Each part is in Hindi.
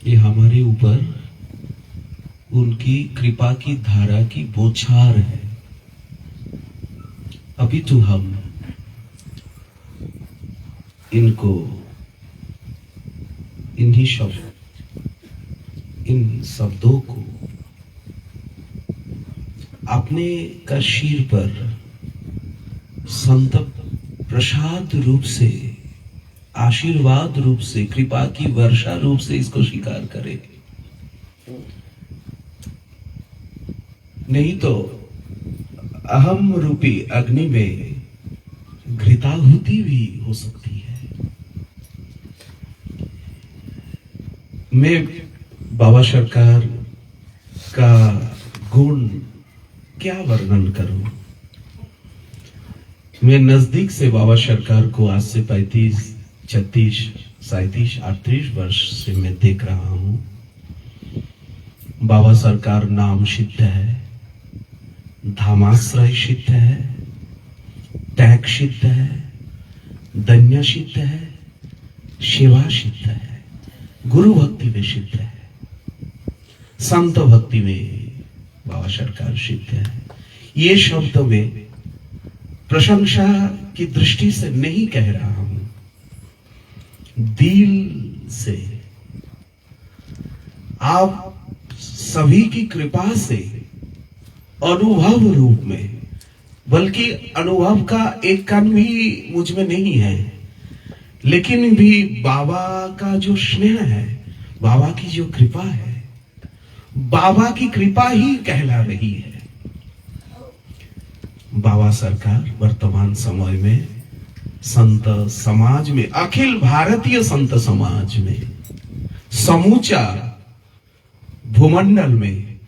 ये हमारे ऊपर उनकी कृपा की धारा की बौछार है। अभी तो हम इनको इन शब्दों को अपने का शीर पर संत प्रसाद रूप से, आशीर्वाद रूप से, कृपा की वर्षा रूप से इसको स्वीकार करे। नहीं तो अहम रूपी अग्नि में घृताहुति भी हो सकती है। मैं बाबा सरकार का गुण क्या वर्णन करूं। मैं नजदीक से बाबा सरकार को आज से 35, 36, 37, 38 वर्ष से मैं देख रहा हूं। बाबा सरकार नाम सिद्ध है, धामाश्रय सिद्ध है, त्याग सिद्ध है, धन्य सिद्ध है, सेवा सिद्ध है, गुरु भक्ति में सिद्ध है, संत भक्ति में बाबा सरकार सिद्ध है। ये शब्द में प्रशंसा की दृष्टि से नहीं कह रहा हूं, दिल से आप सभी की कृपा से अनुभव रूप में, बल्कि अनुभव का एक कण भी मुझ में नहीं है, लेकिन भी बाबा का जो स्नेह है, बाबा की जो कृपा है, बाबा की कृपा ही कहला रही है। बाबा सरकार वर्तमान समय में संत समाज में, अखिल भारतीय संत समाज में, समूचा भूमंडल में,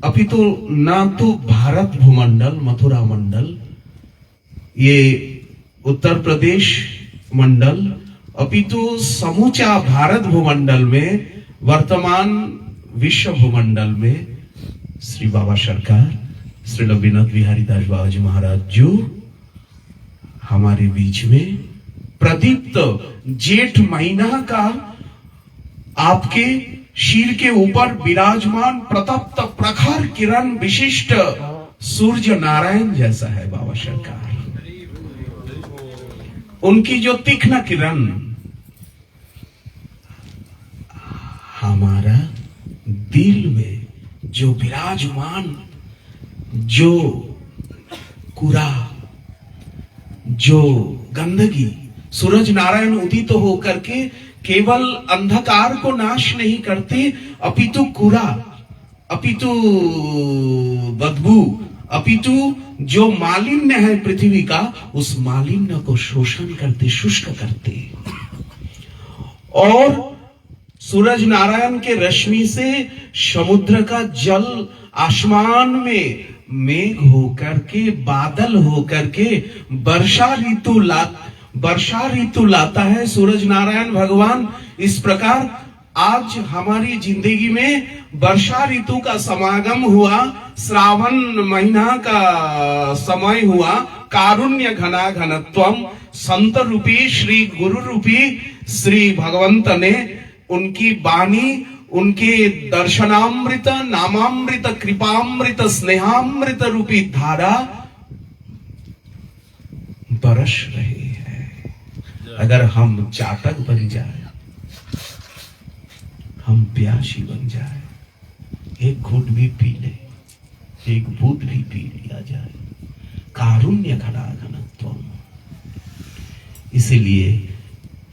अपितु ना तो भारत भूमंडल, मथुरा मंडल, ये उत्तर प्रदेश मंडल, अपितु समूचा भारत भूमंडल में, वर्तमान विश्व भूमंडल में श्री बाबा सरकार, श्री विनोद बिहारी दास बाबा जी महाराज जो हमारे बीच में प्रदीप्त जेठ महीना का आपके शीर के ऊपर विराजमान प्रतप्त प्रखर किरण विशिष्ट सूर्य नारायण जैसा है बाबा सरकार। उनकी जो तीक्ष्ण किरण हमारा दिल में जो विराजमान, जो कूड़ा, जो गंदगी, सूरज नारायण उदित तो होकर के केवल अंधकार को नाश नहीं करते, अपितु कूड़ा, अपितु बदबू, अपितु जो मालिन्य है पृथ्वी का, उस मालिन्य को शोषण करते, शुष्क करते। और सूरज नारायण के रश्मि से समुद्र का जल आसमान में मेघ होकर के, बादल होकर के वर्षा ऋतु लाता है सूरज नारायण भगवान। इस प्रकार आज हमारी जिंदगी में वर्षा ऋतु का समागम हुआ, श्रावण महीना का समय हुआ, कारुण्य घना घनत्वम, संत रूपी श्री गुरु रूपी श्री भगवंत ने उनकी वाणी, उनके दर्शनामृत, नामामृत, कृपामृत, स्नेहामृत रूपी धारा बरस रही है। अगर हम चातक बन जाए, हम प्यासी बन जाए, एक घूंट भी पी ले, एक बूंद भी पी लिया जाए, कारुण्य घना घनत्वम। इसीलिए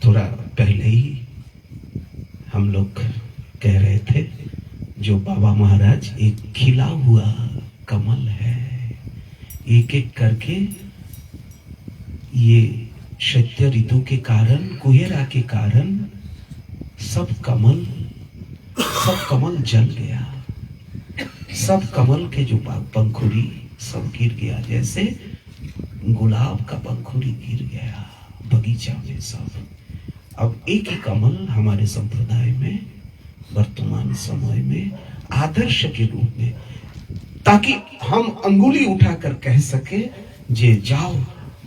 थोड़ा पहले ही हम लोग कह रहे थे, जो बाबा महाराज एक खिला हुआ कमल है, एक एक करके ये शैत्य ऋतु के कारण, कुहेरा के कारण सब कमल जल गया, सब कमल के जो पंखुड़ी सब गिर गया, जैसे गुलाब का पंखुड़ी गिर गया बगीचा में सब। अब एक ही कमल हमारे संप्रदाय में वर्तमान समय में आदर्श के रूप में, ताकि हम अंगुली उठाकर कह सके जे जाओ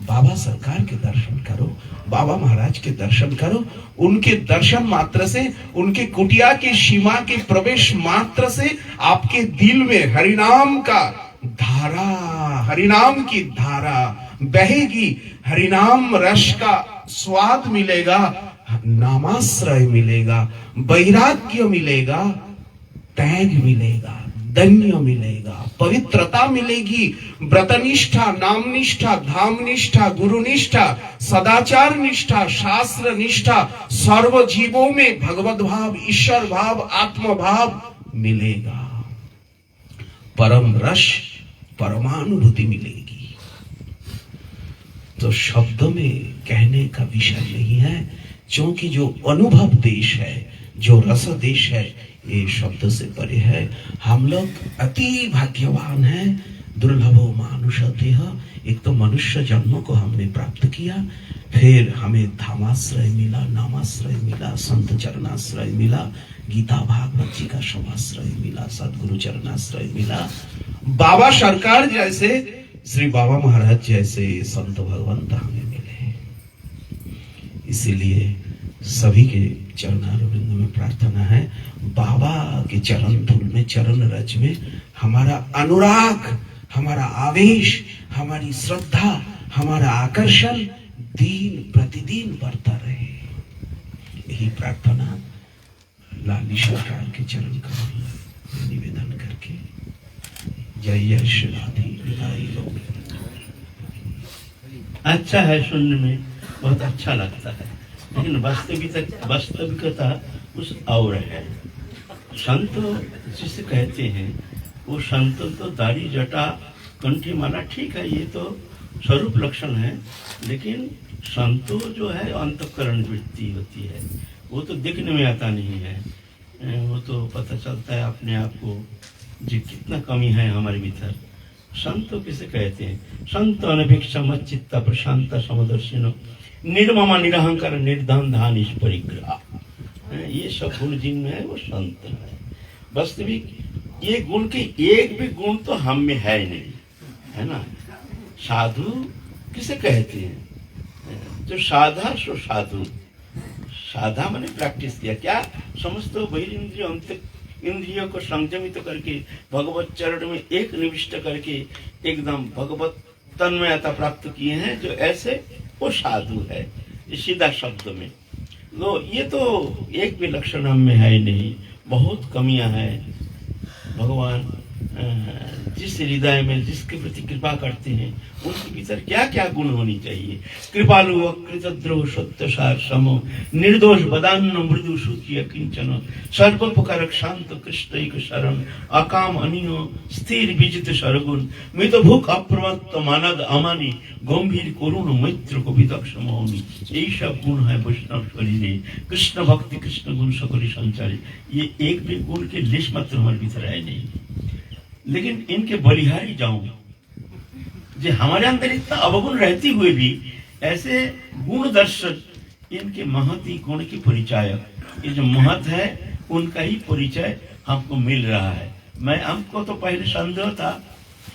बाबा सरकार के दर्शन करो, बाबा महाराज के दर्शन करो। उनके दर्शन मात्र से, उनके कुटिया के सीमा के प्रवेश मात्र से आपके दिल में हरिनाम का धारा, हरिनाम की धारा बहेगी, हरिनाम रस का स्वाद मिलेगा, नामाश्रय मिलेगा, वैराग्य मिलेगा, त्याग मिलेगा, धन्य मिलेगा, पवित्रता मिलेगी, व्रतनिष्ठा, नाम निष्ठा, धाम निष्ठा, गुरु निष्ठा, सदाचार निष्ठा, शास्त्र निष्ठा, सर्व जीवों में भगवत भाव, ईश्वर भाव, आत्म भाव मिलेगा, परम रस, परमानुभूति मिलेगी। तो शब्द में कहने का विषय नहीं है, क्योंकि जो अनुभव देश है, जो रस देश है, ये शब्द से परे है। हम लोग अति भाग्यवान हैं। दुर्लभो मानुष देह, एक तो मनुष्य जन्म को हमने प्राप्त किया, फिर हमें धामाश्रय मिला, नामाश्रय मिला, संत चरणाश्रय मिला, गीता भागवत जी का समाश्रय मिला, सदगुरु चरणाश्रय मिला, बाबा सरकार जैसे, श्री बाबा महाराज जैसे संत भगवंत हमें मिले। इसीलिए सभी के चरणारविंद में प्रार्थना है, बाबा के चरण धूल में, चरण रज में हमारा अनुराग, हमारा आवेश, हमारी श्रद्धा, हमारा आकर्षण दिन प्रतिदिन बढ़ता रहे। यही प्रार्थना लाली सरकार के चरण कमल में निवेदन करके जय जय श्री राधे विदाई लो। अच्छा है, सुनने में बहुत अच्छा लगता है, लेकिन वास्तविकता कुछ और है। संत जिसे कहते हैं वो संत तो दाढ़ी जटा कंठी माला ठीक है, ये तो स्वरूप लक्षण है, लेकिन संतो जो है अंतःकरण वृत्ति होती है, वो तो देखने में आता नहीं है, वो तो पता चलता है अपने आप को जी कितना कमी है हमारे भीतर। संत किसे कहते हैं? संत अनभिक्षा मच्चित्ता प्रशांत समदर्शिनो निर्ममा निरहंकार निर्धन धान इस परिग्रह, ये सब गुण जिनमें है वो संत है। वास्तविक ये गुण के एक भी गुण तो हम में है नहीं, है ना। साधु किसे कहते हैं? जो साधा सो साधु। साधा मैंने प्रैक्टिस किया, क्या समस्त बहिर्ंद्रिय अंत इंद्रियों को संयमित करके भगवत चरण में एक निविष्ट करके एकदम भगवत तन्मयता प्राप्त किए हैं, जो ऐसे वो साधु है। सीधा शब्द में तो ये तो एक भी लक्षण हम में है नहीं, बहुत कमियां हैं। भगवान जिस हृदय में जिसके प्रति कृपा करते हैं उनके भीतर क्या क्या गुण होनी चाहिए? कृपालु कृतद्रोह सत्य सार समो निर्दोष बदान्न मृदु सूची किंचन सर्वोपकारक शांत कृष्ण एक शरण अकाम अनियो स्थिर विजित सरगुण मित भूख अप्रमत्त मानद अमानी गंभीर करुण मैत्र कवितक समौनी। यही सब गुण है वैष्णव शरीरे, कृष्ण भक्ति कृष्ण गुण सकली संचारी। ये एक भी गुण के लिस्ट मात्र हमारे भीतर है नहीं, लेकिन इनके बलिहारी जाऊं जो हमारे अंदर इतना अवगुण रहती हुए भी ऐसे गुण दर्शक इनके महती गुण की परिचायक, ये जो महत है उनका ही परिचय हमको मिल रहा है। मैं हमको तो पहले संदेह था,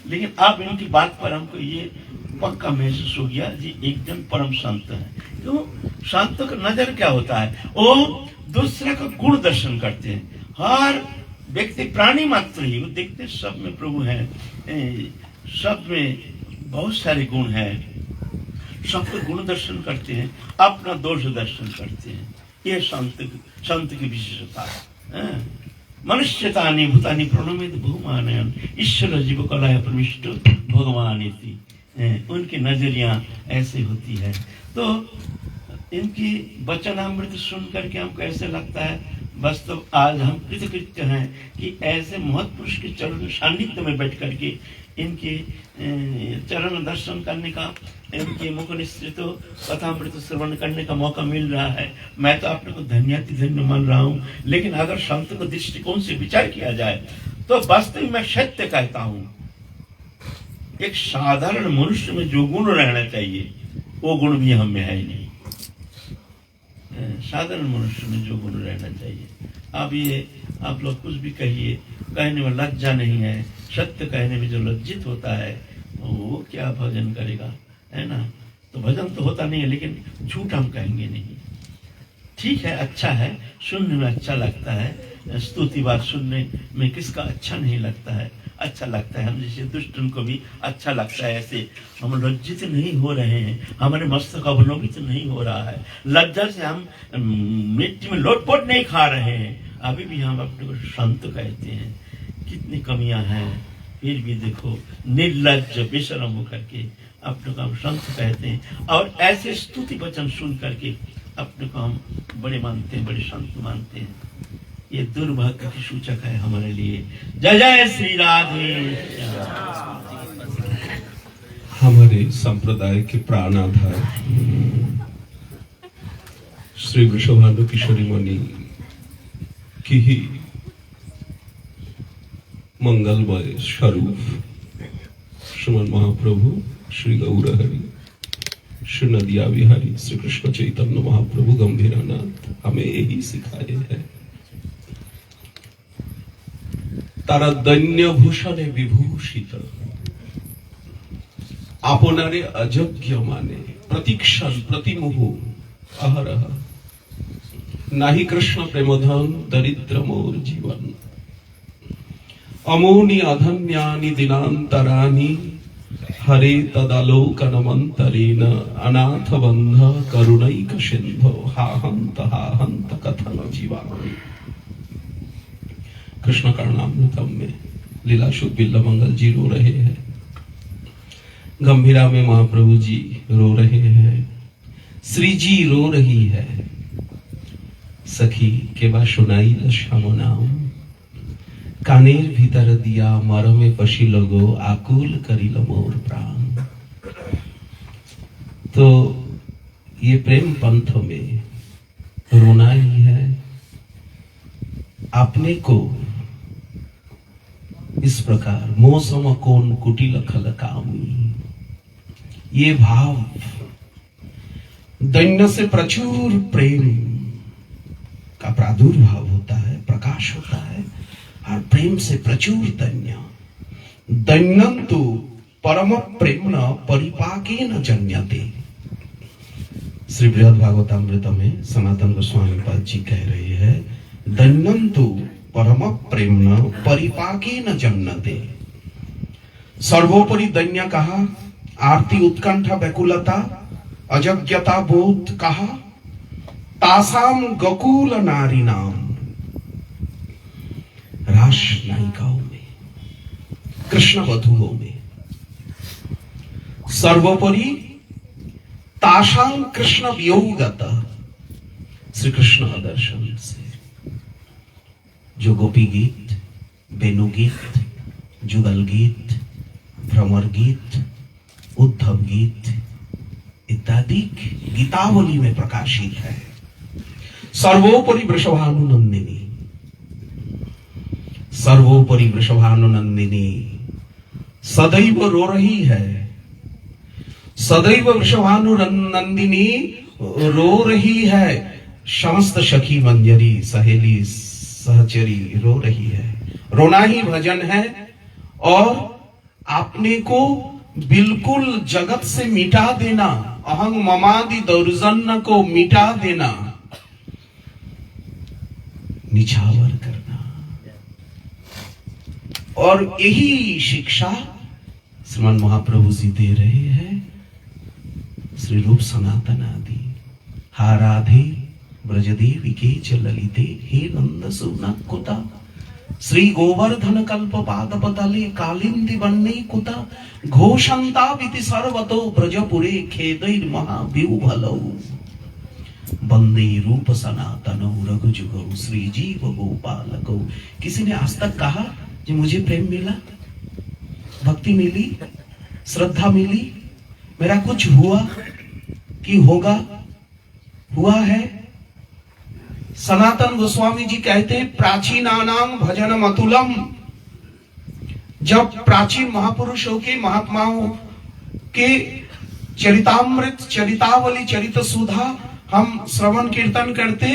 लेकिन अब इनकी बात पर हमको ये पक्का महसूस हो गया जी एकदम परम संत है। तो संतों का नजर क्या होता है? वो दूसरे का गुण दर्शन करते हैं। हर व्यक्ति प्राणी मात्र ही वो देखते सब में प्रभु है, सब में बहुत सारे गुण हैं, सबके गुण दर्शन करते हैं, अपना दोष दर्शन करते हैं। ये संत की विशेषता है। मनुष्यतानि भूतानि प्रणमेत भूमानयन ईश्वर जीव कलाय प्रविष्ट भगवान इति। उनकी नजरिया ऐसे होती है। तो इनकी वचनामृत सुन करके हमको ऐसे लगता है वास्तव आज हम कृतकृत्य हैं कि ऐसे महत्पुरुष के चरण सान्निध्य में बैठ करके इनके चरण दर्शन करने का, इनके मुख निश्चित कथामृत श्रवण करने का मौका मिल रहा है। मैं तो अपने को धन्य मान रहा हूँ, लेकिन अगर संत को दृष्टिकोण से विचार किया जाए तो वास्तव में सत्य कहता हूँ, एक साधारण मनुष्य में जो गुण रहना चाहिए वो गुण भी हम में है ही नहीं। साधारण मनुष्य में जो गुण रहना चाहिए, अब ये आप लोग कुछ भी कहिए, कहने में लज्जा नहीं है। सत्य कहने में जो लज्जित होता है वो क्या भजन करेगा, है ना। तो भजन तो होता नहीं है, लेकिन झूठ हम कहेंगे नहीं। ठीक है, अच्छा है, सुनने में अच्छा लगता है। स्तुति बात सुनने में किसका अच्छा नहीं लगता है? अच्छा लगता है। हम जैसे दुष्टन को भी अच्छा लगता है। ऐसे हम लज्जित नहीं हो रहे हैं, हमारे मस्तक अवलोकित नहीं हो रहा है, लज्जा से हम मिट्टी में लोटपोट नहीं खा रहे हैं। अभी भी हम अपने को संत कहते हैं। कितनी कमियां हैं, फिर भी देखो निर्लज्ज बेशरम होकर के अपने को हम संत कहते हैं। और ऐसे स्तुति वचन सुन करके अपने को हम बड़े मानते हैं, बड़े संत मानते हैं। ये दुर्भाग्य की सूचक है हमारे लिए। जय जय श्री राधे। हमारे संप्रदाय के प्राण आधार श्री वृषभानु किशोरी मणि की ही मंगलमय स्वरूप श्रीमन महाप्रभु श्री गौरहरि श्री नदिया विहारी श्री कृष्ण चैतन्य महाप्रभु गंभीरानाथ हमें यही सिखाए हैं। तारा दैन्य भूषणे विभूषित आपनारे अजज्ञ माने प्रतिक्षण प्रतिमुहु अहरह नाही कृष्ण प्रेमधन दरिद्र मोर जीवन अमोनि अधन्यानि दिनांतरानि हरे तदालोकनमंतरेण अनाथ बंध करुणैक सिंधो हा हंत कथन जीवानि। कृष्ण कर्णामृतम में लीलाशुद्ध बिल्ला मंगल जी रो रहे हैं, गंभीरा में महाप्रभु जी रो रहे हैं, श्री जी रो रही है। सखी के बा सुनाई श्याम नाम कानेर भीतर दिया मरमे पशी लगो आकुल करिल मोर प्राण। तो ये प्रेम पंथ में रोना ही है। अपने को इस प्रकार मौसम कौन कुटिल खल कामी, ये भाव दैन्य से प्रचुर प्रेम का प्रादुर्भाव होता है, प्रकाश होता है। और प्रेम से प्रचुर दैन्य दैन्यंतु परम प्रेम परिपाके न जन्यते। श्री बृहद भागवतामृत में सनातन गोस्वामी पाद जी कह रहे हैं दैन्यंतु परम प्रेम परिपाके न जन्यते। सर्वोपरि दैन्य कहा, आरती उत्कंठा व्याकुलता अजज्ञता बोध कहा, तासाम गकुल नारी नाम। रास नायिकाओं में, कृष्ण वधुओं में सर्वोपरि तासाम कृष्ण वियोगत, श्री कृष्ण दर्शन से जो गोपी गीत, वेणु गीत, जुगल गीत, भ्रमर गीत, उद्धव गीत इत्यादि गीतावली में प्रकाशित है। सर्वोपरि वृषभानुनंदिनी, सर्वोपरि वृषभानुनंदिनी सदैव रो रही है। सदैव वृषभानुनंदिनी रो रही है। समस्त सखी मंजरी सहेली सहचरी रो रही है। रोना ही भजन है और अपने को बिल्कुल जगत से मिटा देना, अहंग ममादि दौर्जन्य को मिटा देना, निछावर करना। और यही शिक्षा श्रीमन महाप्रभु जी दे रहे हैं। श्री रूप सनातन आदि हा राधे ब्रजदेवी के च ललिते हे नंद सुनकुता श्री गोवर्धन कल्प पाद पतले कालिंदी बन्ने कुता घोषंताविति सर्वतो ब्रजपुरे खेदैर महाव्यूभलौ वंदे रूप सनातनौ रघुजुगौ श्री जीव गोपालकौ। किसी ने आज तक कहा कि मुझे प्रेम मिला, भक्ति मिली, श्रद्धा मिली, मेरा कुछ हुआ कि होगा? हुआ है। सनातन गोस्वामी जी कहते हैं प्राचीनानां भजनम अतुलम। जब प्राचीन महापुरुषों के, महात्माओं के चरितामृत, चरितावली, चरित सुधा हम श्रवण कीर्तन करते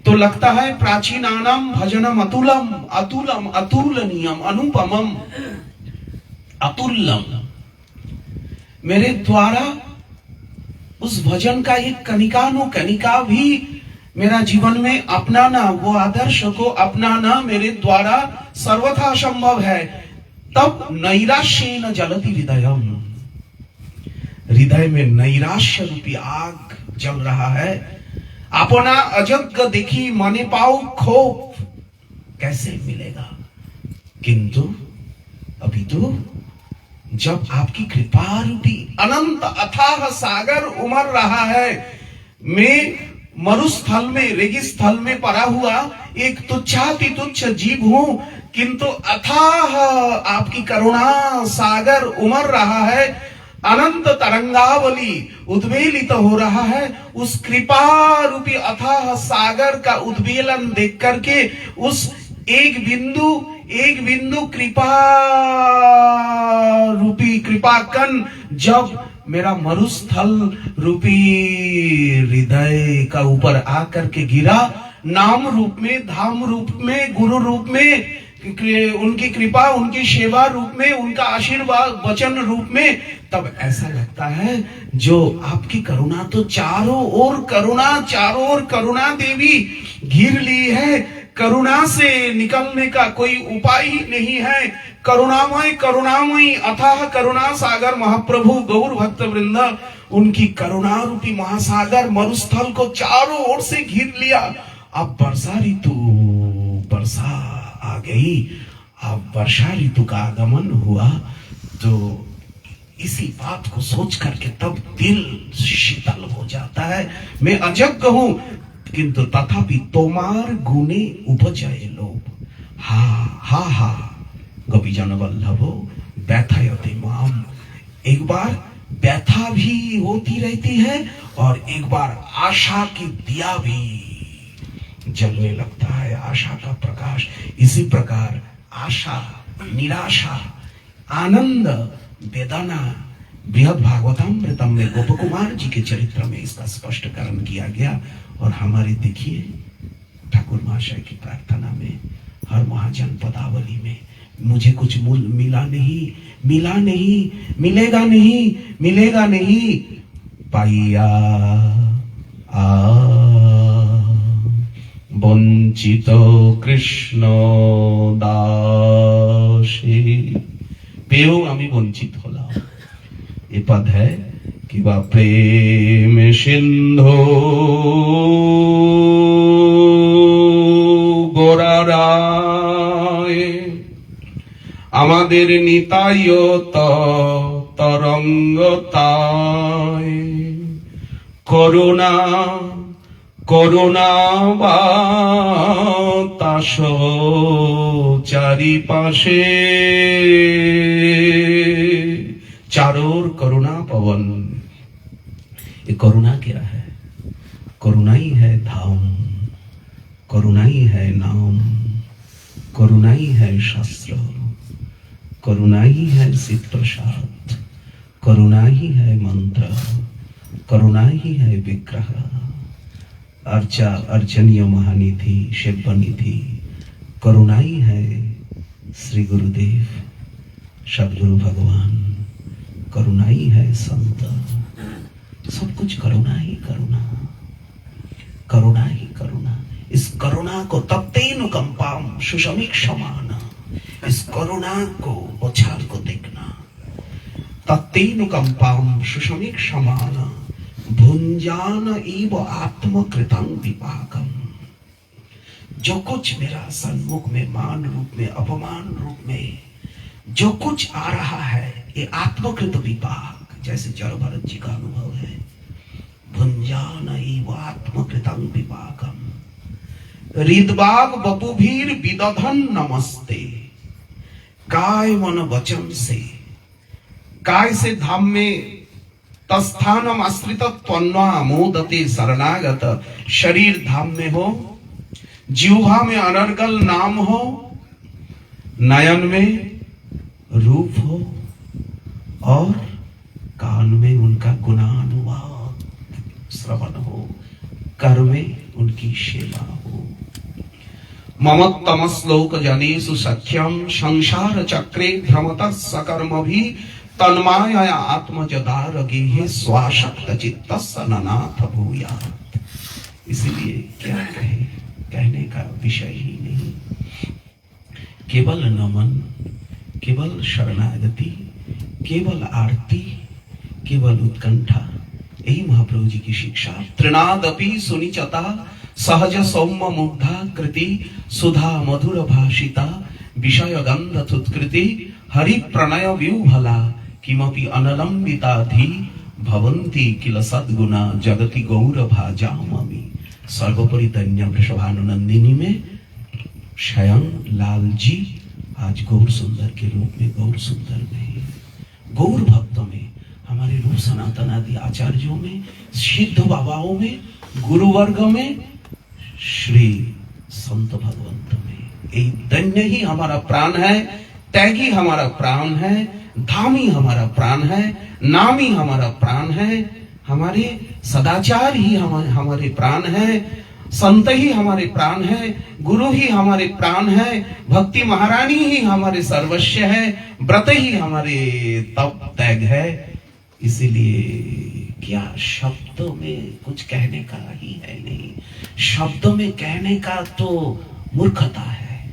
तो लगता है प्राचीनानां भजनम अतुलम, अतुलम, अतुलनीयम, अनुपमम, अतुल्यम। मेरे द्वारा उस भजन का एक कनिका भी मेरा जीवन में अपनाना, वो आदर्श को अपनाना मेरे द्वारा सर्वथा संभव है। तब नैराश्येन जलति हृदयम, हृदय में नैराश्य रूपी आग जल रहा है। अपना अजग देखी मने पाओ खोप, कैसे मिलेगा? किंतु अभी तो जब आपकी कृपा रूपी अनंत अथाह सागर उमड़ रहा है, मैं मरुस्थल में, रेगिस्थल में पड़ा हुआ एक तुच्छाति तुच्छ जीव हूं, किंतु अथाह आपकी करुणा सागर उमड़ रहा है, अनंत तरंगावली उद्वेलित हो रहा है। उस कृपा रूपी अथाह सागर का उद्वेलन देख करके उस एक बिंदु कृपा रूपी कृपा कण जब मेरा मरुस्थल रूपी हृदय का ऊपर आकर के गिरा, नाम रूप में, धाम रूप में, गुरु रूप में, उनकी कृपा, उनकी सेवा रूप में, उनका आशीर्वाद वचन रूप में, तब ऐसा लगता है जो आपकी करुणा तो चारों ओर करुणा देवी घिर ली है। करुणा से निकलने का कोई उपाय ही नहीं है। करुणामय अथाह करुणा सागर महाप्रभु गौर भक्त वृंद, उनकी करुणा रूपी महासागर मरुस्थल को चारों ओर से घिर लिया। अब वर्षा आ गई, अब वर्षा ऋतु का आगमन हुआ, तो इसी बात को सोच करके तब दिल शीतल हो जाता है। मैं अजग हूं, किंतु तथापि तोमार गुणे उपजय लोभ। हा गोपीजन वल्लभो व्यथयते माम। एक बार व्यथा भी होती रहती है और एक बार आशा की दिया भी जलने लगता है, आशा का प्रकाश। इसी प्रकार आशा, निराशा, आनंद, वेदना बृहद भागवतामृतम में गोप कुमार जी के चरित्र में इसका स्पष्टकरण किया गया। और हमारी देखिए ठाकुर महाशय की प्रार्थना में, हर महाजन पदावली में, मुझे कुछ मिला नहीं, मिलेगा नहीं, पाइया वंचित कृष्ण दासे, पेयो आमी वंचित हलाम। ये पद है कि वह प्रेम सिंधु গোরারায় আমাদের নিতায়ত তরঙ্গতায় করুণা বাতাস চারিপাশে चारों ओर करुणा पवन। ये करुणा क्या है? करुणा ही है धाम, करुणा ही है नाम, करुणा ही है शास्त्र, करुणा ही है सिद्ध प्रसाद, करुणा ही है मंत्र, करुणा ही है विग्रह, अर्चनीय महानिधि, शिवनिधि, करुणा ही है श्री गुरुदेव, सदगुरु भगवान, करुणा ही है संत। सब कुछ करुणा ही करुणा, करुणा ही करुणा। इस करुणा को तप्तेनुकंपाम सुषमीक्षमान, इस करुणा को बौछार को देखना। तप्तेनुकंपाम सुषमीक्षमान भुंजान इव आत्मकृतं विपाकम। जो कुछ मेरा सन्मुख में मान रूप में, अपमान रूप में जो कुछ आ रहा है, ये आत्मकृत विपाक, जैसे जड़ भरत जी का अनुभव है। भुंजान इव आत्मकृतं विपाकम हृदबाग बपुभीर विदधन नमस्ते। काय मन वचन से, काय से धाम में तस्थानम आश्रित त्वन्वा मोदते शरणागत। शरीर धाम में हो, जिह्वा में अनर्गल नाम हो, नयन में रूप हो और कान में उनका गुणानुवाद श्रवण हो, कर में उनकी सेवा हो। ममत्तम श्लोक जनेषु सख्यम संसार चक्रे भ्रमत सकर्म भी तन्माय आत्मजदार गेहे स्वाशक्त चित्तस्य ननाथ भूयात्। इसलिए क्या कहे, कहने का विषय ही नहीं। केवल नमन, केवल शरणागति, केवल आरती, केवल उत्कंठा, यही महाप्रभु जी की शिक्षा। तृणादपि सुनिचता सहज सौम्य मुग्धा कृति सुधा मधुर भाषिता विषय गंध तुत्कृति हरि प्रणय व्यूभला किमपि अनलंबिता धी भवंती किल सद्गुणा जगति गौर भाजामि। सर्वोपरि धन्य वृषभानुनंदिनी में स्वयं लाल जी आज गौर सुंदर के रूप में, गौर सुंदर में, गौर भक्त में, हमारे रूप सनातन आदि आचार्यों में, सिद्ध बाबाओं में, गुरु वर्ग में, श्री संत भगवंत में। ये धन्य ही हमारा प्राण है, त्यागी हमारा प्राण है, धामी हमारा प्राण है, नामी हमारा प्राण है, हमारे सदाचार ही हमारे प्राण है, संत ही हमारे प्राण है, गुरु ही हमारे प्राण है, भक्ति महारानी ही हमारे सर्वस्व है, व्रत ही हमारे तप त्याग है। इसीलिए क्या शब्द में कुछ कहने का ही है नहीं। शब्द में कहने का तो मूर्खता है,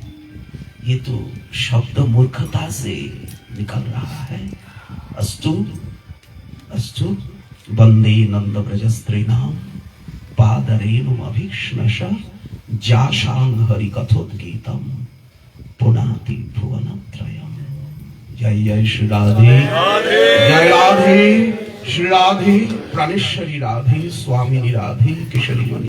ये तो शब्द मूर्खता से निकल रहा है। अस्तु अस्तु वंदे नंद ब्रज स्त्रीणाम पादरेणु अभीक्ष्णश जाशांग हरि कथोद्गीतम पुनाति भुवनत्रयम्। जय जय श्री राधे, जय राधे, श्री राधे, प्राणेश्वरी राधे, स्वामिनी राधे, किशोरी मणि।